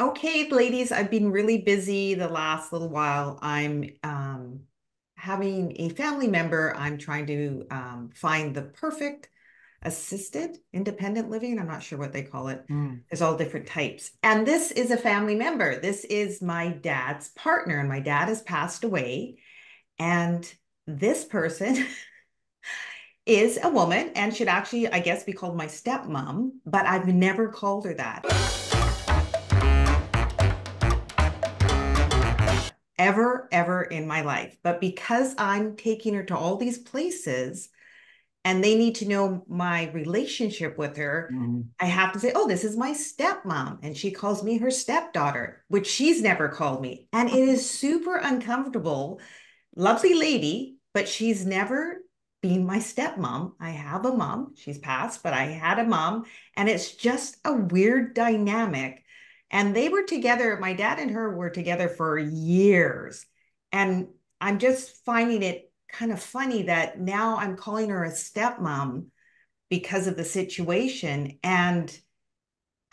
Okay, ladies, I've been really busy the last little while. I'm having a family member. I'm trying to find the perfect assisted independent living. I'm not sure what they call it. Mm. There's all different types. And this is a family member. This is my dad's partner, and my dad has passed away. And this person is a woman and should actually, I guess, be called my stepmom, but I've never called her that. Ever in my life. But because I'm taking her to all these places and they need to know my relationship with her, Mm. I have to say, oh, this is my stepmom. And she calls me her stepdaughter, which she's never called me. And it is super uncomfortable. Lovely lady, but she's never been my stepmom. I have a mom. She's passed, but I had a mom. And it's just a weird dynamic. And they were together, my dad and her were together for years. And I'm just finding it kind of funny that now I'm calling her a stepmom because of the situation. And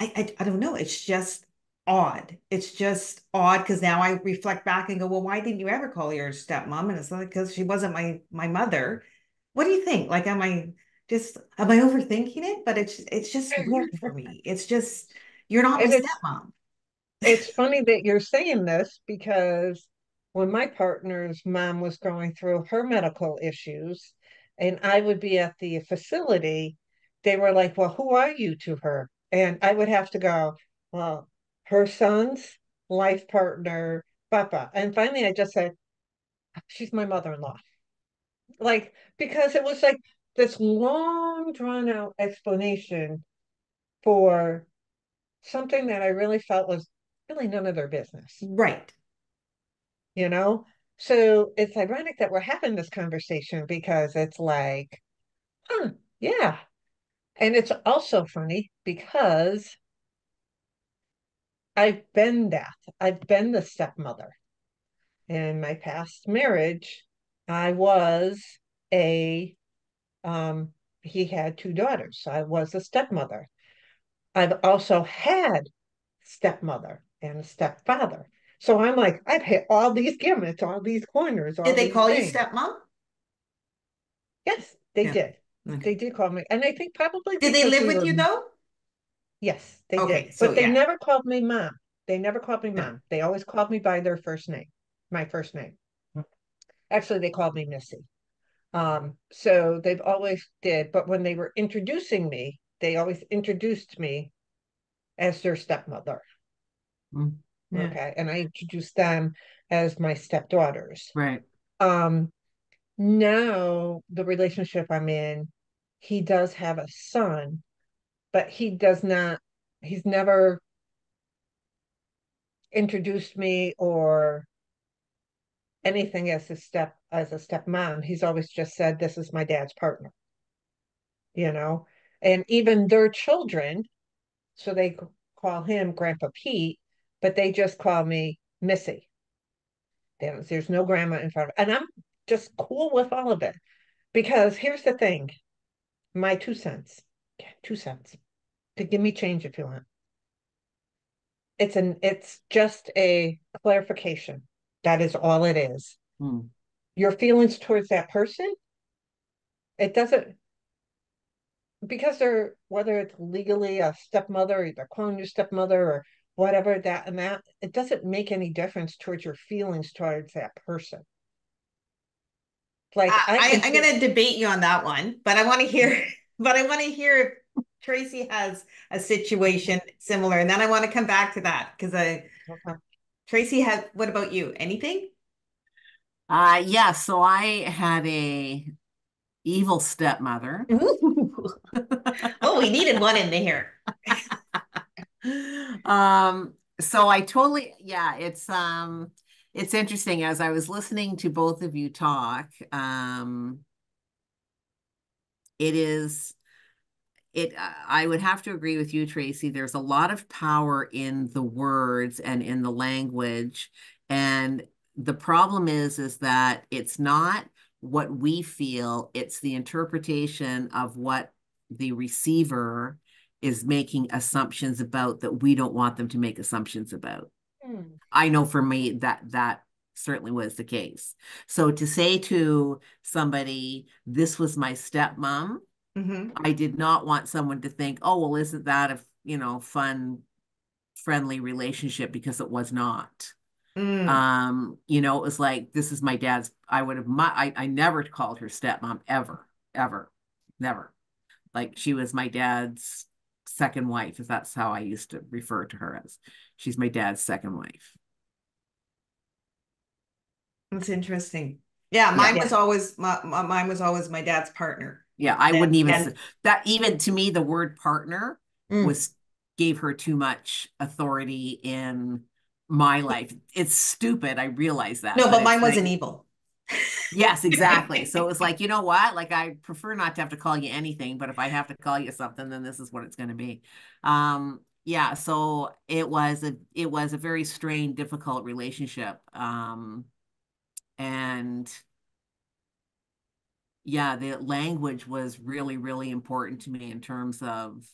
I don't know. It's just odd. It's just odd because now I reflect back and go, well, why didn't you ever call her stepmom? And it's like because she wasn't my mother. What do you think? Like, am I overthinking it? But it's just weird for me. It's just you're not my And stepmom. it's funny that you're saying this because when my partner's mom was going through her medical issues and I would be at the facility, they were like, "Well, who are you to her?" And I would have to go, "Well, her son's life partner, Papa." And finally I just said, "She's my mother-in-law." Like, because it was like this long drawn out explanation for something that I really felt was really none of their business, Right. you know? So it's ironic that we're having this conversation because it's like, huh, yeah. And it's also funny because I've been that. I've been the stepmother. In my past marriage, I was a, um, he had two daughters. So I was a stepmother. I've also had stepmother and a stepfather. So I'm like, I've hit all these gimmicks, all these corners, Did all they these call you things. stepmom? Yes, they Yeah. did. They Okay. did call me. And I think probably Did they because live we with were, you though? yes, they did. Okay. So But they yeah. never called me mom. They never called me No. mom. They always called me by their first name, my first name. Actually, they called me Missy. So they've always did. But when they were introducing me, they always introduced me as their stepmother. Mm. Yeah. Okay. And I introduced them as my stepdaughters. Right. Um, Now the relationship I'm in, he does have a son, but he does not, he's never introduced me or anything as a stepmom. He's always just said, "This is my dad's partner," you know? And even their children, so they call him Grandpa Pete, but they just call me Missy. There's no grandma in front of, and I'm just cool with all of it. Because here's the thing, my 2 cents. Okay, 2 cents. To give me change if you want. It's just a clarification. That is all it is. Mm. Your feelings towards that person, it doesn't because they're whether it's legally a stepmother, or they're calling you stepmother or whatever that and that, it doesn't make any difference towards your feelings towards that person. Like I can I'm feel going to debate you on that one, but I want to hear, but I want to hear if Tracy has a situation similar, and then I want to come back to that because okay. Tracy has. What about you? Anything? Yeah, so I had a evil stepmother. Ooh. Oh, we needed one in there. So I totally, yeah, it's interesting as I was listening to both of you talk. It is I would have to agree with you, Tracy. There's a lot of power in the words and in the language. And the problem is that it's not what we feel, it's the interpretation of what the receiver is making assumptions about that we don't want them to make assumptions about. Hmm. I know for me that certainly was the case. So to say to somebody, this was my stepmom, Mm-hmm. I did not want someone to think, oh, well, isn't that a, fun, friendly relationship? Because it was not. Mm. It was like, this is my dad's, I never called her stepmom ever, ever, never. Like she was my dad's second wife, if that's how I used to refer to her as. She's my dad's second wife. That's interesting. Yeah, Yeah. Yeah. mine was always my dad's partner. Yeah. I wouldn't even say And that. Even to me, the word partner Mm. was gave her too much authority in my life. It's stupid. I realize that, no, but but it's mine wasn't like, evil. yes, exactly. So it was like, you know what? Like I prefer not to have to call you anything, but if I have to call you something, then this is what it's going to be. Yeah, so it was a very strained, difficult relationship. And yeah, the language was really, really important to me in terms of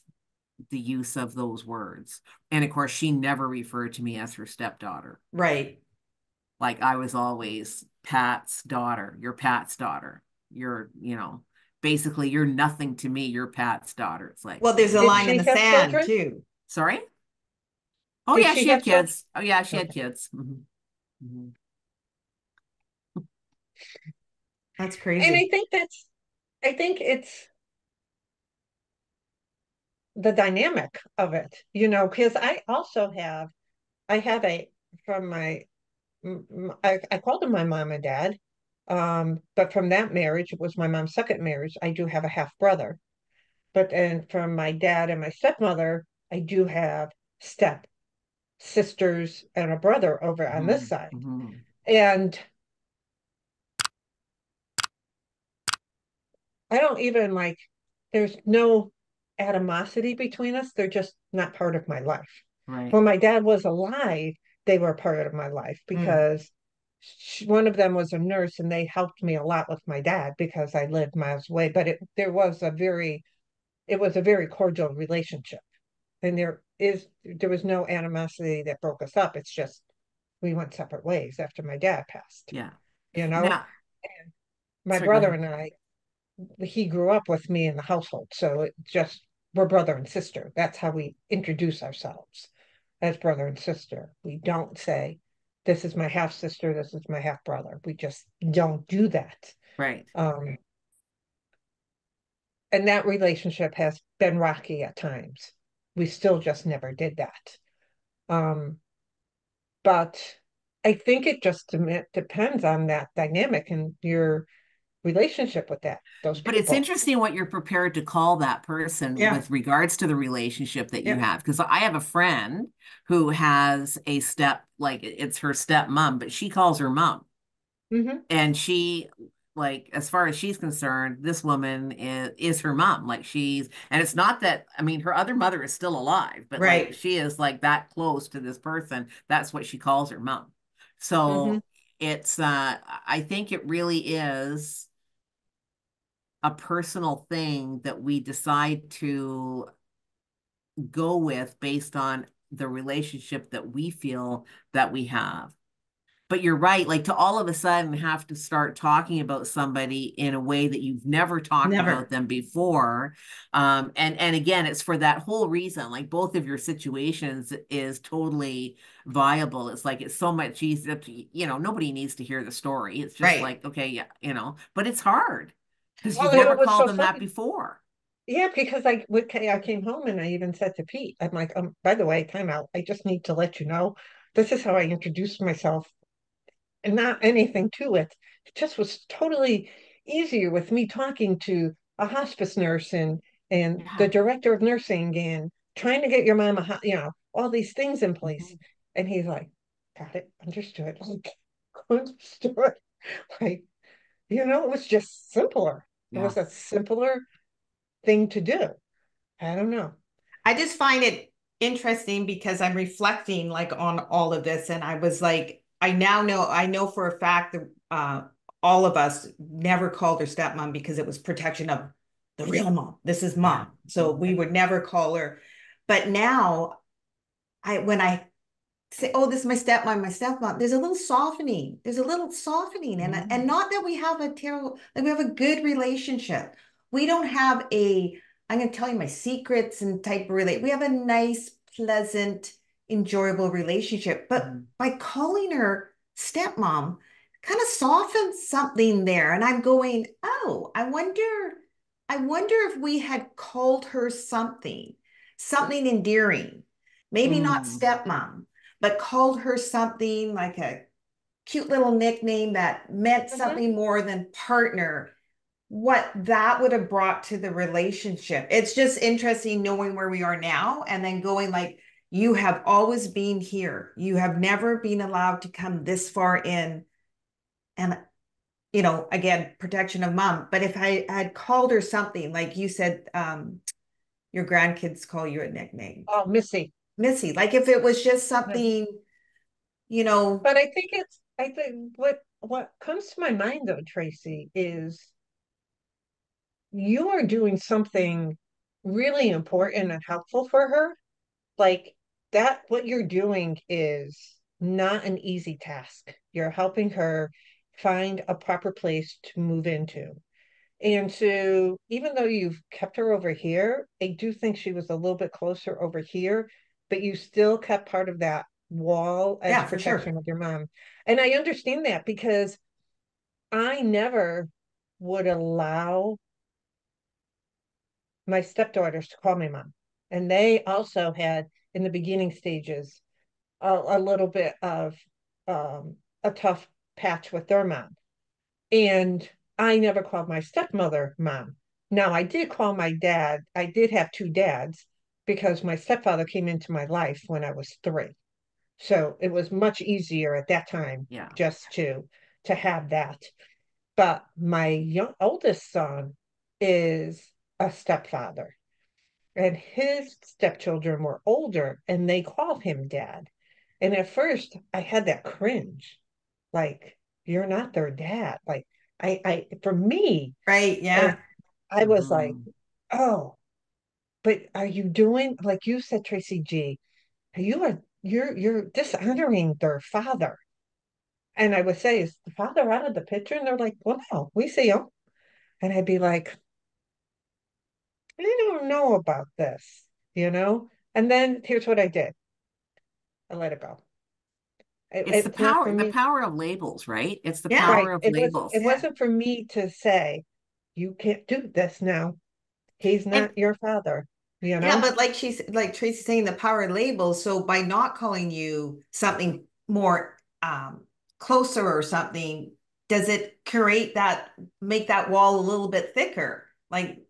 the use of those words. And of course, she never referred to me as her stepdaughter. Right. Like I was always Pat's daughter. You're Pat's daughter. Basically you're nothing to me. You're Pat's daughter. It's like, Well, there's a Did line in she the have sand children? too. sorry? Oh Did yeah, she she had have children? kids. Oh yeah, she had Okay. kids. Mhm. That's And crazy. I think it's the dynamic of it, because I have from I called them my mom and dad. But from that marriage, it was my mom's second marriage. I do have a half brother. But then from my dad and my stepmother, I do have step sisters and a brother over on this Mhm. side. Mhm. And I don't even like, there's no animosity between us. They're just not part of my life. Right. When my dad was alive, they were part of my life Mm. because one of them was a nurse and they helped me a lot with my dad because I lived miles away. But it was a very cordial relationship. And there was no animosity that broke us up. It's just we went separate ways after my dad passed, Yeah. you know? Now, And my sorry, go brother ahead. and I, he grew up with me in the household. So it just, we're brother and sister. That's how we introduce ourselves as brother and sister. We don't say, this is my half sister, this is my half brother. We just don't do that. Right. Um, and that relationship has been rocky at times. We still just never did that. Um, but I think it just depends on that dynamic and your relationship with those But it's people. interesting what you're prepared to call that person Yeah. with regards to the relationship that you Yep. have. Because I have a friend who has a like it's her stepmom, but she calls her mom. Hmm. And she, like, as far as she's concerned, this woman is her mom. Like and it's not that, I mean, her other mother is still alive, but like Right. she is like that close to this person. That's what she calls her mom. Hmm. So I think it really is a personal thing that we decide to go with based on the relationship that we feel that we have. But you're right, like to all of a sudden have to start talking about somebody in a way that you've never talked about Never. them before. And again, it's for that whole reason. Like both of your situations is totally viable. It's like it's so much easier nobody needs to hear the story. It's just Right. like, okay, yeah, but it's hard because Well, you've and never it was called so them that funny. before. Yeah, because I came home and I even said to Pete, I'm like, by the way, time out. I just need to let you know this is how I introduced myself and not anything to it. It just was totally easier with me talking to a hospice nurse and the Yeah. director of nursing and trying to get your mom all these things in place. Mhm. And he's like, got it, understood. Like, understood. Like, it was just simpler. It Yeah. was a simpler thing to do. I don't know. I just find it interesting because I'm reflecting like on all of this, and I was like, I know for a fact that all of us never called her stepmom because it was protection of the real mom. This is Yeah. mom. So we would never call her. But now when I say, oh, this is my stepmom, there's a little softening. There's a little softening. And not that we have a terrible, like we have a good relationship. We don't have I'm gonna tell you my secrets and type of relate. We have a nice, pleasant, enjoyable relationship. But by calling her stepmom, kind of softens something there. And I'm going, oh, I wonder if we had called her something endearing, maybe not Mm. stepmom, but called her something like a cute little nickname that meant Mhm. something more than partner, what that would have brought to the relationship. It's just interesting knowing where we are now and then going like, you have always been here. You have never been allowed to come this far in. And, again, protection of mom. But if I had called her something, like you said, your grandkids call you a nickname, Oh, Missy. Missy, like if it was just Yeah. something, you know, But I think what comes to my mind though, Tracy, is you are doing something really important and helpful for her. Like that, what you're doing is not an easy task. You're helping her find a proper place to move into. And so, even though you've kept her over here, I do think she was a little bit closer over here, but you still kept part of that wall as yeah, for sure. protection with your mom. And I understand that because I never would allow my stepdaughters to call me mom. And they also had, in the beginning stages, a little bit of a tough patch with their mom. And I never called my stepmother mom. Now, I did call my dad. I did have two dads because my stepfather came into my life when I was 3. So it was much easier at that time Yeah. just to have that. But my oldest son is a stepfather, and his stepchildren were older, and they called him dad. And at first, I had that cringe, like you're not their dad. Like for me, Right. and Yeah. I was like, Mhm. oh, but are you doing like you said, Tracy G? You're dishonoring their father. And I would say, is the father out of the picture? And they're like, well, no, we see him. And I'd be like, I don't know about this, you know? And then here's what I did. I let it go. It's It's not for the me. power of labels, right? It's the Yeah. power Right. of It labels. Yeah. wasn't for me to say, you can't do this now. He's And not your father, you yeah, know? but like Tracy's saying, the power of labels. So by not calling you something more closer or something, does it create that, make that wall a little bit thicker? Like,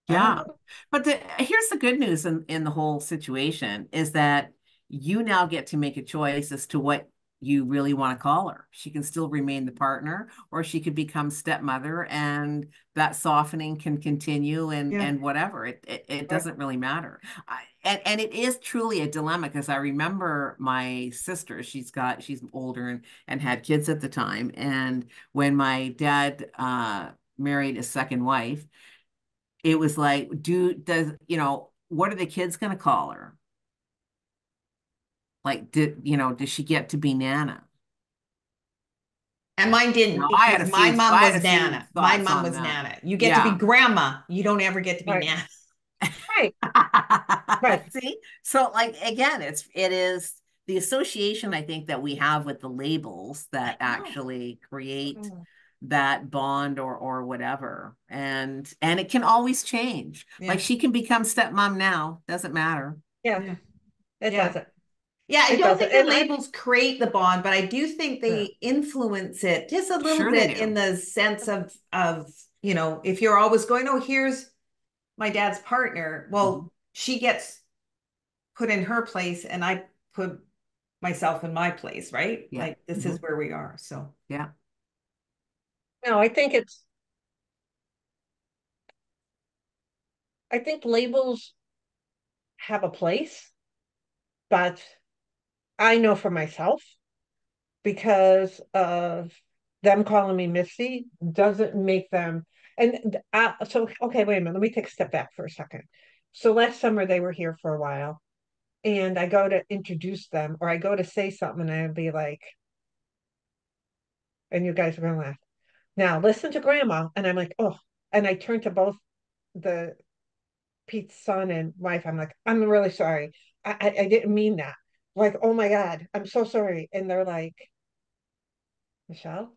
I don't Yeah. know. But here's the good news in the whole situation is that you now get to make a choice as to what you really want to call her. She can still remain the partner, or she could become stepmother, and that softening can continue Yeah. and whatever. It Right. doesn't really matter. And it is truly a dilemma because I remember my sister, she's older and had kids at the time. And when my dad married a second wife, it was like, what are the kids going to call her? Like, does she get to be Nana? And mine didn't Now, I had because a my few, mom I had was a few Nana. My thoughts mom on was that. Nana. You get to be Yeah. grandma. You don't ever get to be Right. Nana. Right. Right. See? So like again, it is the association I think that we have with the labels I that know. actually create Mm. that bond or whatever. And it can always change. Like Yeah. she can become stepmom now, doesn't matter. Yeah, Yeah. it Yeah. doesn't. Yeah, I It don't doesn't. think the And labels create the bond, but I do think yeah. they influence it just a little Sure they bit in do. the sense of, if you're always going, oh, here's my dad's partner, Mhm. well, she gets put in her place and I put myself in my place, right? Yeah. Like this is Mhm. where we are. So, Yeah. No, I think labels have a place, but I know for myself because of them calling me Missy doesn't make them. And so, okay, wait a minute. Let me take a step back for a second. So last summer they were here for a while, and I go to introduce them, or I go to say something, and I'd be like, and you guys are gonna laugh. Now listen to grandma. And I'm like, oh, and I turn to both the Pete's son and wife. I'm like, I'm really sorry. I didn't mean that. Like, oh my God, I'm so sorry. And they're like, Michelle,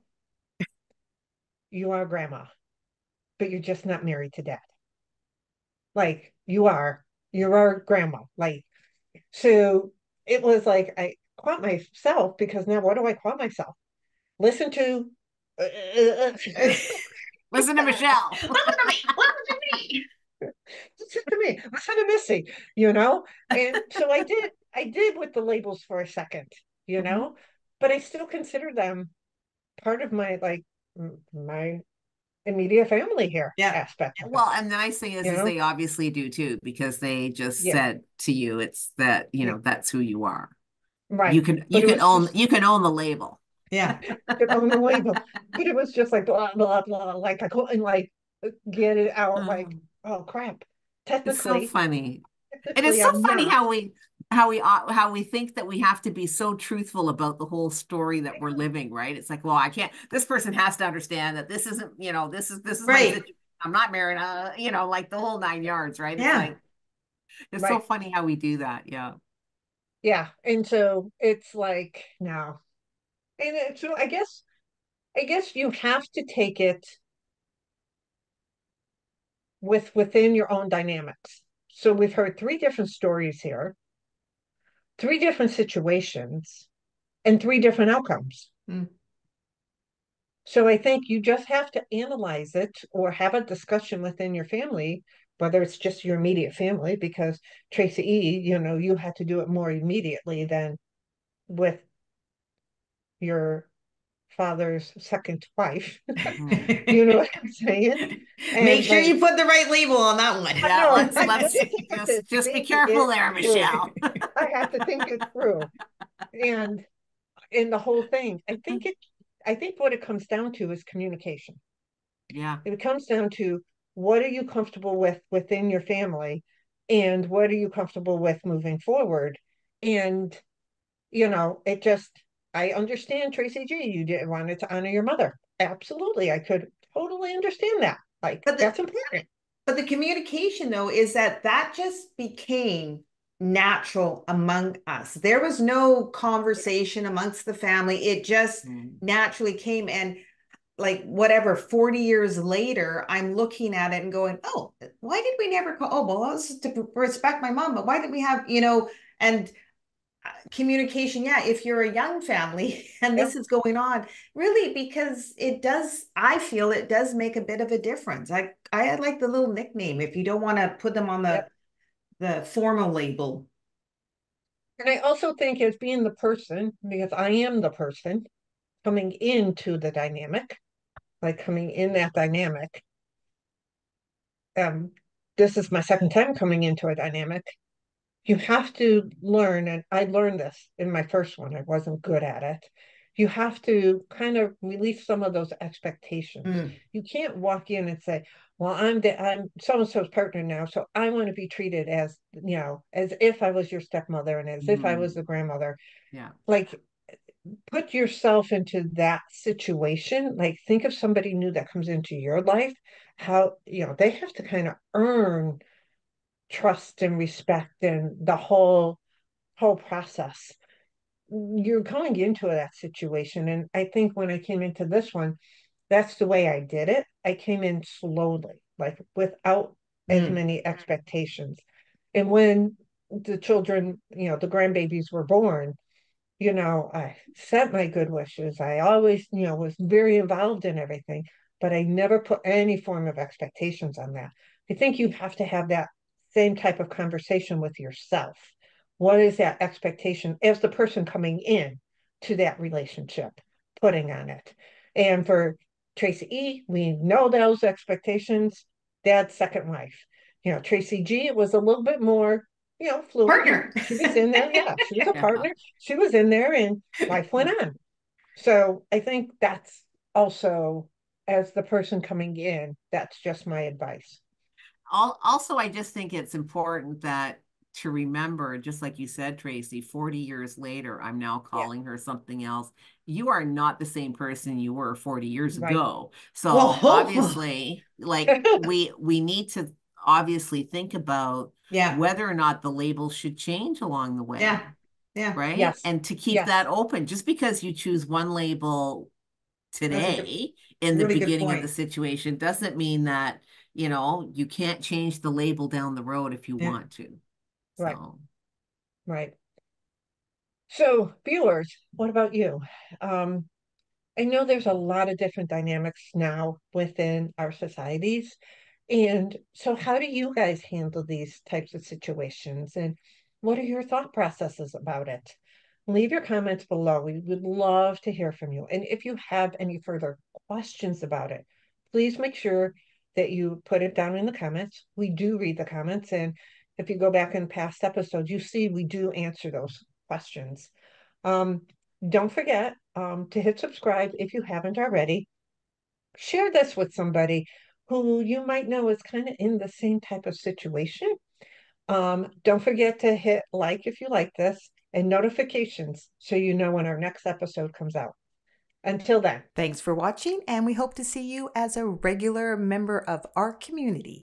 you are grandma, but you're just not married to dad. Like, you're our grandma. Like, so it was like I caught myself, because now what do I call myself? Listen to uh, uh, uh, Listen to Michelle. Listen to me. listen to me, listen to Missy, you know? And so I did with the labels for a second, you Mhm. know, but I still consider them part of my like my immediate family here Yeah. aspect of it, Well, and the nice thing you is know? they obviously do too, because they just Yeah, said to you, it's that, yeah, that's who you are. right. You But it can was own just you can own the label. Yeah. on the label, but it was just like blah blah blah. Like I couldn't like get it out. Like, Um, oh crap! it's so Technically, funny. And it's technically, so I'm funny not. how we think that we have to be so truthful about the whole story that we're living, right? It's like, well, I can't, this person has to understand that this isn't, this is my Right. situation. I'm not married, like the whole 9 yards, right? It's Yeah. like, it's so Right. funny how we do that. Yeah. Yeah. And so it's like no. So I guess you have to take it within your own dynamics. So we've heard three different stories here, three different situations, and three different outcomes. Mm. So I think you just have to analyze it or have a discussion within your family, whether it's just your immediate family, because Tracy E, you had to do it more immediately than with your father's second wife. Mhm. You know what I'm saying? Make And sure like, you put the right label on that one. I Yeah, know, let's I just have to just be think careful it there, through. Michelle. I have to think it through. And in the whole thing, I think what it comes down to is communication. Yeah. It comes down to what are you comfortable with within your family, and what are you comfortable with moving forward. And it just, I understand, Tracy G, you did wanted to honor your mother. Absolutely. I could totally understand that. Like, But the that's important. but the communication though is that just became natural among us. There was no conversation amongst the family. It just Mm. naturally came. And like whatever 40 years later, I'm looking at it and going, oh, why did we never call? Oh, well, this is to respect my mom, but why did we have, and communication, yeah, if you're a young family and Yep. this is going on, really, because I feel it does make a bit of a difference. I like the little nickname if you don't want to put them on Yep. the formal label. And I also think, as being the person, because I am the person coming into the dynamic, like coming in that dynamic, um, this is my second time coming into a dynamic. You have to learn, and I learned this in my first one, I wasn't good at it. You have to kind of release some of those expectations. Mm. You can't walk in and say, well, I'm so and so's partner now, so I want to be treated as if I was your stepmother and as if I was Mhm. the grandmother. Yeah. Like, put yourself into that situation. Like, think of somebody new that comes into your life, how they have to kind of earn trust and respect and the whole process. You're going into that situation. And I think when I came into this one, that's the way I did it. I came in slowly, like without as Mm. many expectations. And when the children, the grandbabies were born, I sent my good wishes. I always, was very involved in everything, but I never put any form of expectations on that. I think you have to have that same type of conversation with yourself. What is that expectation as the person coming in to that relationship, putting on it? And for Tracy E, we know those expectations. Dad's second wife. Tracy G, it was a little bit more fluid. Partner. She was in there. Yeah, she was a Yeah. partner. She was in there, and life went on. So I think that's also as the person coming in. That's just my advice. Also, I just think it's important that to remember, just like you said, Tracy, 40 years later, I'm now Yeah, calling her something else. You are not the same person you were 40 years right. ago. Well, So hopefully. obviously, like we need to obviously think about Yeah. whether or not the label should change along the Yeah. way, Yeah. right? Yes, And to keep yes, that open, just because you choose one label That's a good, today in the really good beginning of the point. situation doesn't mean that, you can't change the label down the road if you Yeah. want to. right, So, right. So, viewers, what about you? Um, I know there's a lot of different dynamics now within our societies. And so, how do you guys handle these types of situations? And what are your thought processes about it? Leave your comments below. We would love to hear from you. And if you have any further questions about it, please make sure that you put it down in the comments. We do read the comments. And if you go back in past episodes, you see we do answer those questions. Um, don't forget to hit subscribe if you haven't already. Share this with somebody who you might know is kind of in the same type of situation. Don't forget to hit like if you like this and notifications so you know when our next episode comes out. Until then. Thanks for watching, and we hope to see you as a regular member of our community.